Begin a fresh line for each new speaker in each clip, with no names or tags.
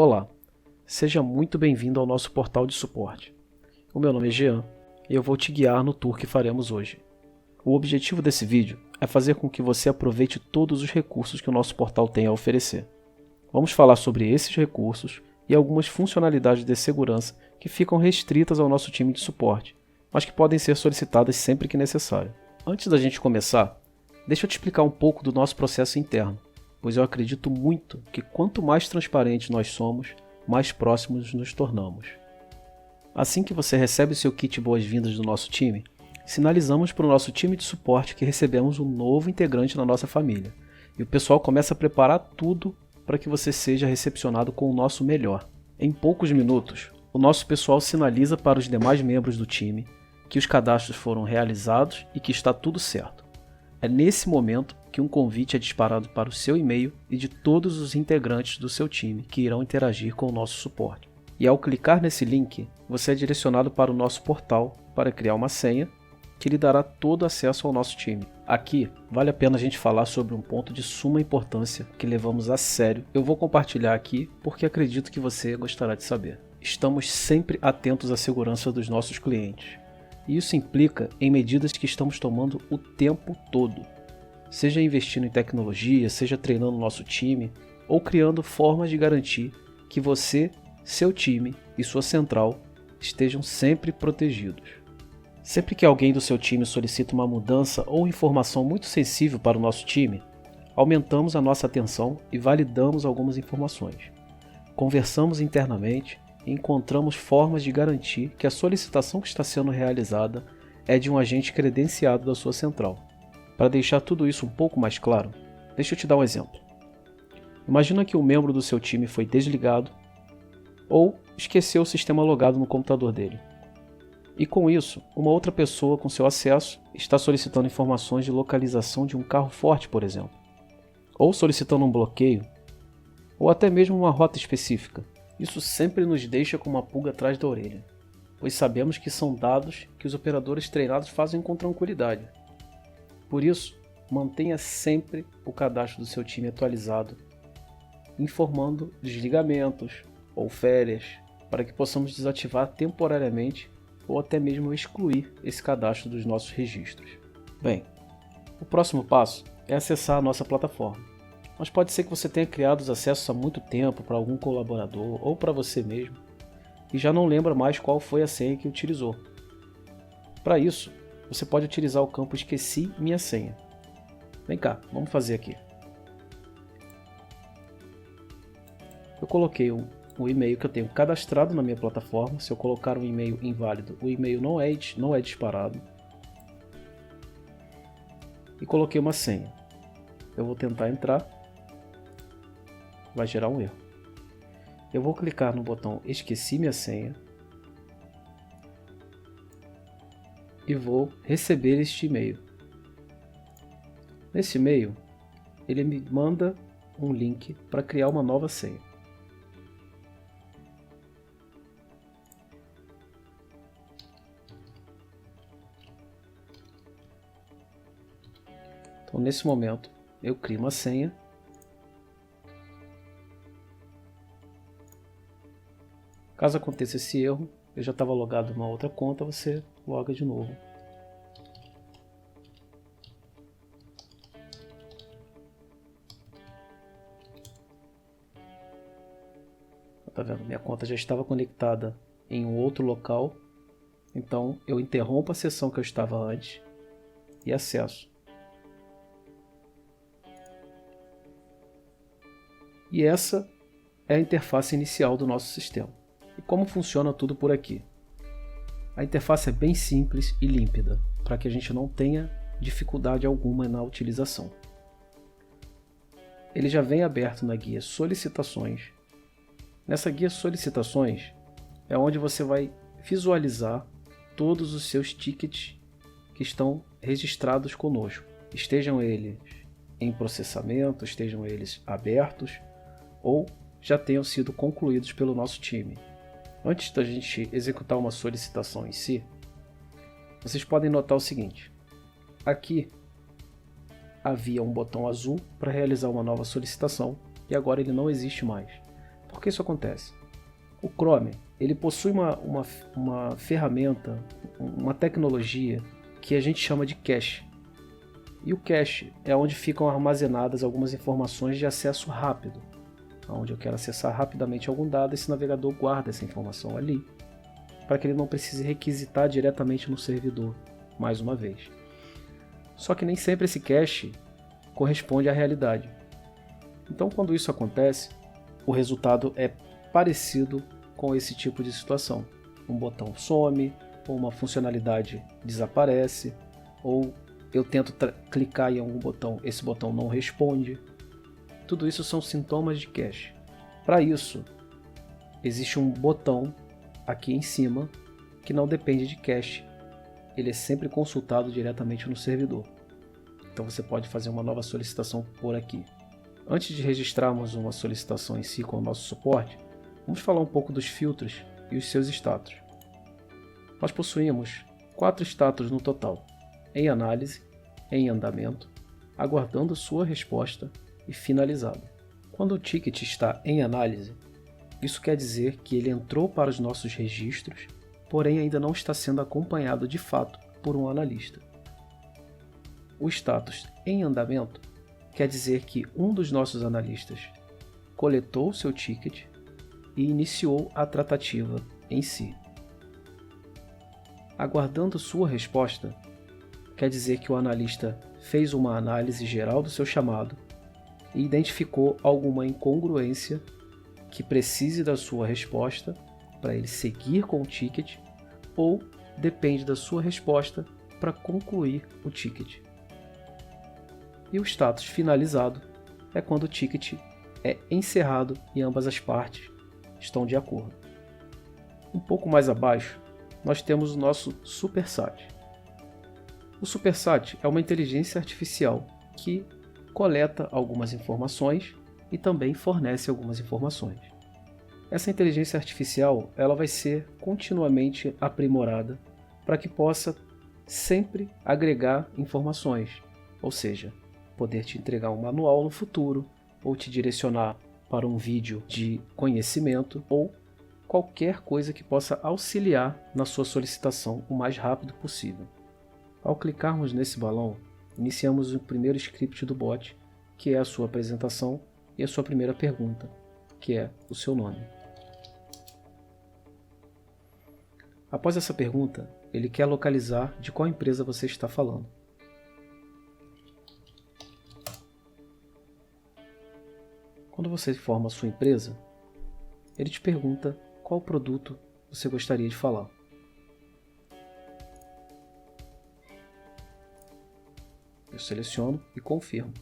Olá, seja muito bem-vindo ao nosso portal de suporte. O meu nome é Jean e eu vou te guiar no tour que faremos hoje. O objetivo desse vídeo é fazer com que você aproveite todos os recursos que o nosso portal tem a oferecer. Vamos falar sobre esses recursos e algumas funcionalidades de segurança que ficam restritas ao nosso time de suporte, mas que podem ser solicitadas sempre que necessário. Antes da gente começar, deixa eu te explicar um pouco do nosso processo interno, pois eu acredito muito que quanto mais transparentes nós somos, mais próximos nos tornamos. Assim que você recebe seu kit boas-vindas do nosso time, sinalizamos para o nosso time de suporte que recebemos um novo integrante na nossa família, e o pessoal começa a preparar tudo para que você seja recepcionado com o nosso melhor. Em poucos minutos, o nosso pessoal sinaliza para os demais membros do time que os cadastros foram realizados e que está tudo certo. É nesse momento que um convite é disparado para o seu e-mail e de todos os integrantes do seu time que irão interagir com o nosso suporte. E ao clicar nesse link, você é direcionado para o nosso portal para criar uma senha que lhe dará todo acesso ao nosso time. Aqui, vale a pena a gente falar sobre um ponto de suma importância que levamos a sério. Eu vou compartilhar aqui porque acredito que você gostará de saber. Estamos sempre atentos à segurança dos nossos clientes. E isso implica em medidas que estamos tomando o tempo todo. Seja investindo em tecnologia, seja treinando o nosso time, ou criando formas de garantir que você, seu time e sua central estejam sempre protegidos. Sempre que alguém do seu time solicita uma mudança ou informação muito sensível para o nosso time, aumentamos a nossa atenção e validamos algumas informações. Conversamos internamente e encontramos formas de garantir que a solicitação que está sendo realizada é de um agente credenciado da sua central. Para deixar tudo isso um pouco mais claro, deixa eu te dar um exemplo. Imagina que um membro do seu time foi desligado ou esqueceu o sistema logado no computador dele. E com isso, uma outra pessoa com seu acesso está solicitando informações de localização de um carro forte, por exemplo, ou solicitando um bloqueio, ou até mesmo uma rota específica. Isso sempre nos deixa com uma pulga atrás da orelha, pois sabemos que são dados que os operadores treinados fazem com tranquilidade. Por isso, mantenha sempre o cadastro do seu time atualizado, informando desligamentos ou férias, para que possamos desativar temporariamente ou até mesmo excluir esse cadastro dos nossos registros. Bem, o próximo passo é acessar a nossa plataforma. Mas pode ser que você tenha criado os acessos há muito tempo para algum colaborador ou para você mesmo e já não lembra mais qual foi a senha que utilizou. Para isso, você pode utilizar o campo Esqueci minha senha. Vem cá, vamos fazer aqui. Eu coloquei o e-mail que eu tenho cadastrado na minha plataforma. Se eu colocar um e-mail inválido, o e-mail não é disparado. E coloquei uma senha. Eu vou tentar entrar. Vai gerar um erro. Eu vou clicar no botão Esqueci minha senha e vou receber este e-mail. Nesse e-mail, ele me manda um link para criar uma nova senha. Então, nesse momento, eu crio uma senha. Caso aconteça esse erro, eu já estava logado numa outra conta, você loga de novo. Tá vendo? Minha conta já estava conectada em um outro local, então eu interrompo a sessão que eu estava antes e acesso. E essa é a interface inicial do nosso sistema. E como funciona tudo por aqui? A interface é bem simples e límpida, para que a gente não tenha dificuldade alguma na utilização. Ele já vem aberto na guia Solicitações. Nessa guia Solicitações é onde você vai visualizar todos os seus tickets que estão registrados conosco. Estejam eles em processamento, estejam eles abertos ou já tenham sido concluídos pelo nosso time. Antes da gente executar uma solicitação em si, vocês podem notar o seguinte: aqui havia um botão azul para realizar uma nova solicitação e agora ele não existe mais. Por que isso acontece? O Chrome, ele possui uma ferramenta, uma tecnologia que a gente chama de cache. E o cache é onde ficam armazenadas algumas informações de acesso rápido. Onde eu quero acessar rapidamente algum dado, esse navegador guarda essa informação ali, para que ele não precise requisitar diretamente no servidor, mais uma vez. Só que nem sempre esse cache corresponde à realidade. Então, quando isso acontece, o resultado é parecido com esse tipo de situação. Um botão some, ou uma funcionalidade desaparece, ou eu tento clicar em algum botão, esse botão não responde. Tudo isso são sintomas de cache. Para isso, existe um botão aqui em cima que não depende de cache. Ele é sempre consultado diretamente no servidor. Então você pode fazer uma nova solicitação por aqui. Antes de registrarmos uma solicitação em si com o nosso suporte, vamos falar um pouco dos filtros e os seus status. Nós possuímos 4 status no total: em análise, em andamento, aguardando sua resposta e finalizado. Quando o ticket está em análise, isso quer dizer que ele entrou para os nossos registros, porém ainda não está sendo acompanhado de fato por um analista. O status em andamento quer dizer que um dos nossos analistas coletou seu ticket e iniciou a tratativa em si. Aguardando sua resposta quer dizer que o analista fez uma análise geral do seu chamado e identificou alguma incongruência que precise da sua resposta para ele seguir com o ticket, ou depende da sua resposta para concluir o ticket. E o status finalizado é quando o ticket é encerrado e ambas as partes estão de acordo. Um pouco mais abaixo, nós temos o nosso SuperSat. O SuperSat é uma inteligência artificial que coleta algumas informações e também fornece algumas informações. Essa inteligência artificial ela vai ser continuamente aprimorada para que possa sempre agregar informações, ou seja, poder te entregar um manual no futuro, ou te direcionar para um vídeo de conhecimento, ou qualquer coisa que possa auxiliar na sua solicitação o mais rápido possível. Ao clicarmos nesse balão, iniciamos o primeiro script do bot, que é a sua apresentação e a sua primeira pergunta, que é o seu nome. Após essa pergunta, ele quer localizar de qual empresa você está falando. Quando você informa a sua empresa, ele te pergunta qual produto você gostaria de falar. Eu seleciono e confirmo.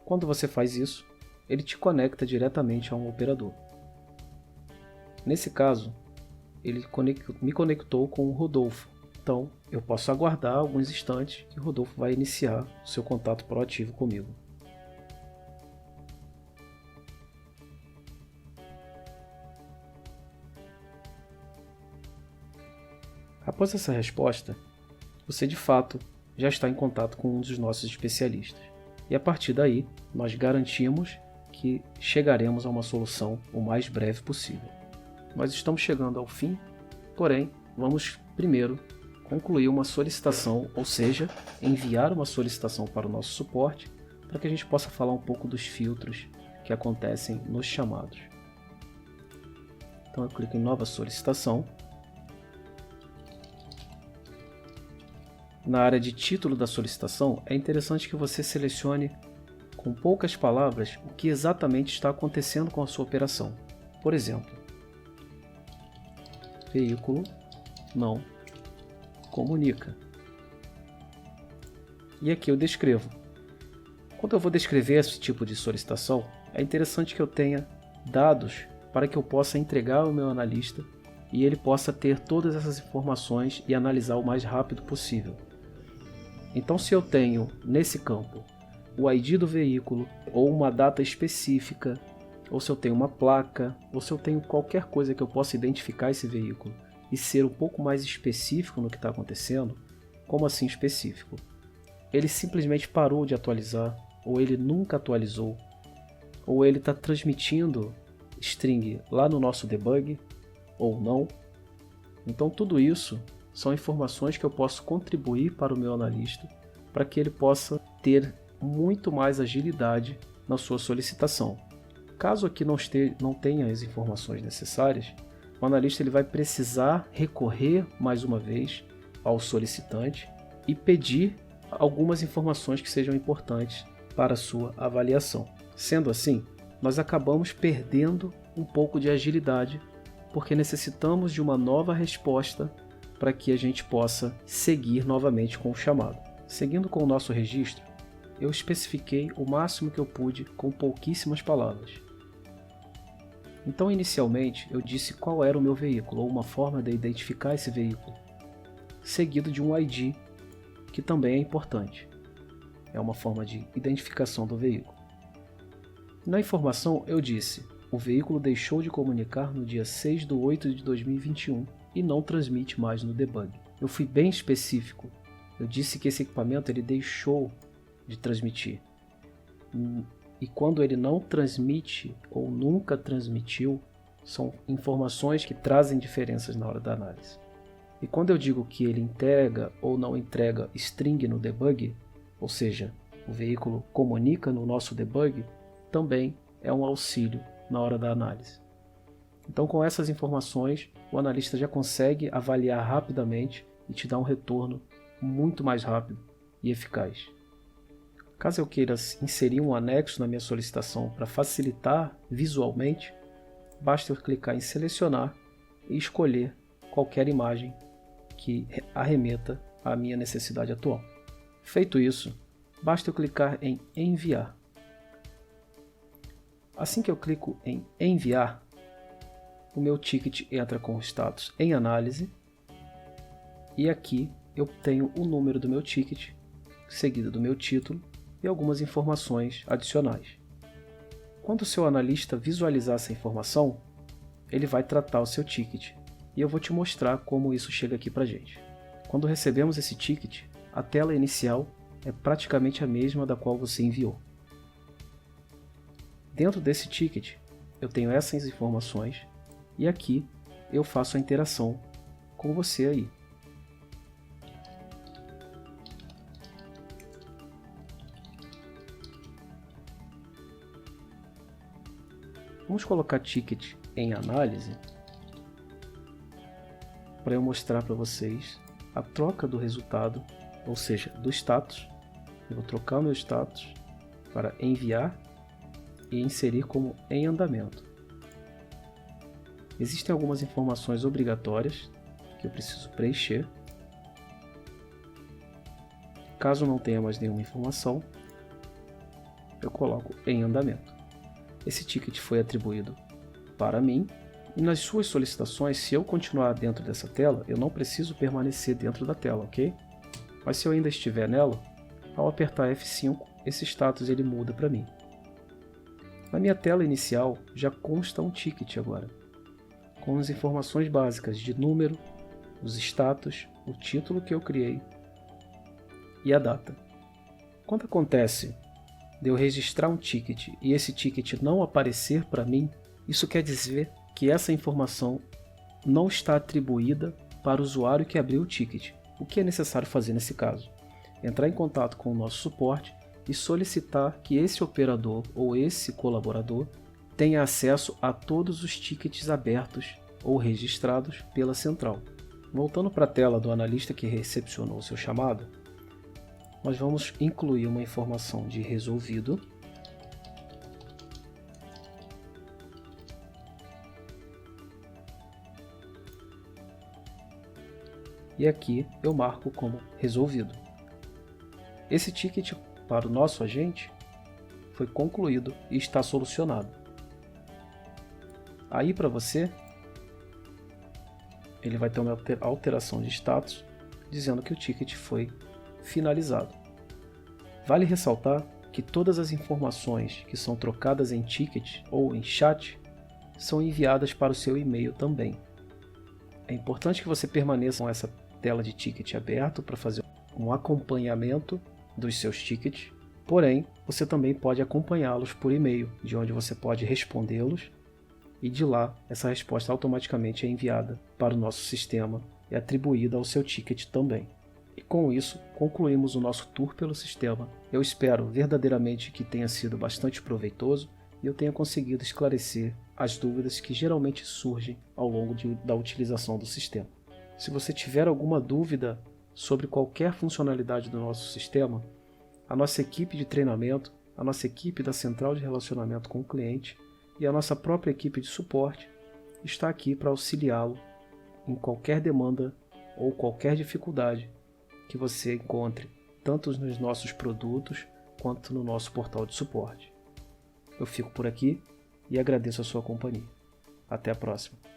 Quando você faz isso, ele te conecta diretamente a um operador. Nesse caso, ele me conectou com o Rodolfo. Então, eu posso aguardar alguns instantes que o Rodolfo vai iniciar o seu contato proativo comigo. Após essa resposta, você de fato já está em contato com um dos nossos especialistas. E a partir daí, nós garantimos que chegaremos a uma solução o mais breve possível. Nós estamos chegando ao fim, porém, vamos primeiro concluir uma solicitação, ou seja, enviar uma solicitação para o nosso suporte, para que a gente possa falar um pouco dos filtros que acontecem nos chamados. Então eu clico em nova solicitação. Na área de título da solicitação, é interessante que você selecione com poucas palavras o que exatamente está acontecendo com a sua operação. Por exemplo, veículo não comunica. E aqui eu descrevo. Quando eu vou descrever esse tipo de solicitação, é interessante que eu tenha dados para que eu possa entregar ao meu analista e ele possa ter todas essas informações e analisar o mais rápido possível. Então, se eu tenho nesse campo o ID do veículo, ou uma data específica, ou se eu tenho uma placa, ou se eu tenho qualquer coisa que eu possa identificar esse veículo e ser um pouco mais específico no que está acontecendo, como assim específico? ele simplesmente parou de atualizar, ou ele nunca atualizou, ou ele está transmitindo string lá no nosso debug, ou não. Então tudo isso são informações que eu posso contribuir para o meu analista, para que ele possa ter muito mais agilidade na sua solicitação. Caso aqui não tenha as informações necessárias, o analista ele vai precisar recorrer mais uma vez ao solicitante e pedir algumas informações que sejam importantes para a sua avaliação. Sendo assim, nós acabamos perdendo um pouco de agilidade, porque necessitamos de uma nova resposta para que a gente possa seguir novamente com o chamado. Seguindo com o nosso registro, eu especifiquei o máximo que eu pude com pouquíssimas palavras. Então, inicialmente, eu disse qual era o meu veículo, ou uma forma de identificar esse veículo, seguido de um ID, que também é importante. É uma forma de identificação do veículo. Na informação, eu disse: o veículo deixou de comunicar no dia 6/8/2021 e não transmite mais no debug. Eu fui bem específico. Eu disse que esse equipamento ele deixou de transmitir. E quando ele não transmite ou nunca transmitiu, são informações que trazem diferenças na hora da análise. E quando eu digo que ele entrega ou não entrega string no debug, ou seja, o veículo comunica no nosso debug, também é um auxílio na hora da análise. Então, com essas informações, o analista já consegue avaliar rapidamente e te dar um retorno muito mais rápido e eficaz. Caso eu queira inserir um anexo na minha solicitação para facilitar visualmente, basta eu clicar em selecionar e escolher qualquer imagem que arremeta à minha necessidade atual. Feito isso, basta eu clicar em enviar. Assim que eu clico em enviar, o meu ticket entra com o status em análise e aqui eu tenho o número do meu ticket, seguido do meu título e algumas informações adicionais. Quando o seu analista visualizar essa informação, ele vai tratar o seu ticket e eu vou te mostrar como isso chega aqui para a gente. Quando recebemos esse ticket, a tela inicial é praticamente a mesma da qual você enviou. Dentro desse ticket, eu tenho essas informações e aqui eu faço a interação com você aí. Vamos colocar ticket em análise para eu mostrar para vocês a troca do resultado, ou seja, do status. Eu vou trocar o meu status para enviar e inserir como em andamento. Existem algumas informações obrigatórias que eu preciso preencher. Caso não tenha mais nenhuma informação, eu coloco em andamento. Esse ticket foi atribuído para mim e nas suas solicitações, se eu continuar dentro dessa tela, eu não preciso permanecer dentro da tela, ok? Mas se eu ainda estiver nela, ao apertar F5, esse status ele muda para mim. Na minha tela inicial já consta um ticket agora, com as informações básicas de número, os status, o título que eu criei e a data. Quando acontece de eu registrar um ticket e esse ticket não aparecer para mim, isso quer dizer que essa informação não está atribuída para o usuário que abriu o ticket. O que é necessário fazer nesse caso? Entrar em contato com o nosso suporte e solicitar que esse operador ou esse colaborador tenha acesso a todos os tickets abertos ou registrados pela central. Voltando para a tela do analista que recepcionou o seu chamado, nós vamos incluir uma informação de resolvido. E aqui eu marco como resolvido. Esse ticket para o nosso agente foi concluído e está solucionado. Aí para você, ele vai ter uma alteração de status dizendo que o ticket foi finalizado. Vale ressaltar que todas as informações que são trocadas em ticket ou em chat são enviadas para o seu e-mail também. É importante que você permaneça com essa tela de ticket aberto para fazer um acompanhamento dos seus tickets, porém, você também pode acompanhá-los por e-mail, de onde você pode respondê-los e de lá essa resposta automaticamente é enviada para o nosso sistema e atribuída ao seu ticket também. E com isso, concluímos o nosso tour pelo sistema. Eu espero verdadeiramente que tenha sido bastante proveitoso e eu tenha conseguido esclarecer as dúvidas que geralmente surgem ao longo da utilização do sistema. Se você tiver alguma dúvida sobre qualquer funcionalidade do nosso sistema, a nossa equipe de treinamento, a nossa equipe da central de relacionamento com o cliente e a nossa própria equipe de suporte está aqui para auxiliá-lo em qualquer demanda ou qualquer dificuldade que você encontre, tanto nos nossos produtos quanto no nosso portal de suporte. Eu fico por aqui e agradeço a sua companhia. Até a próxima.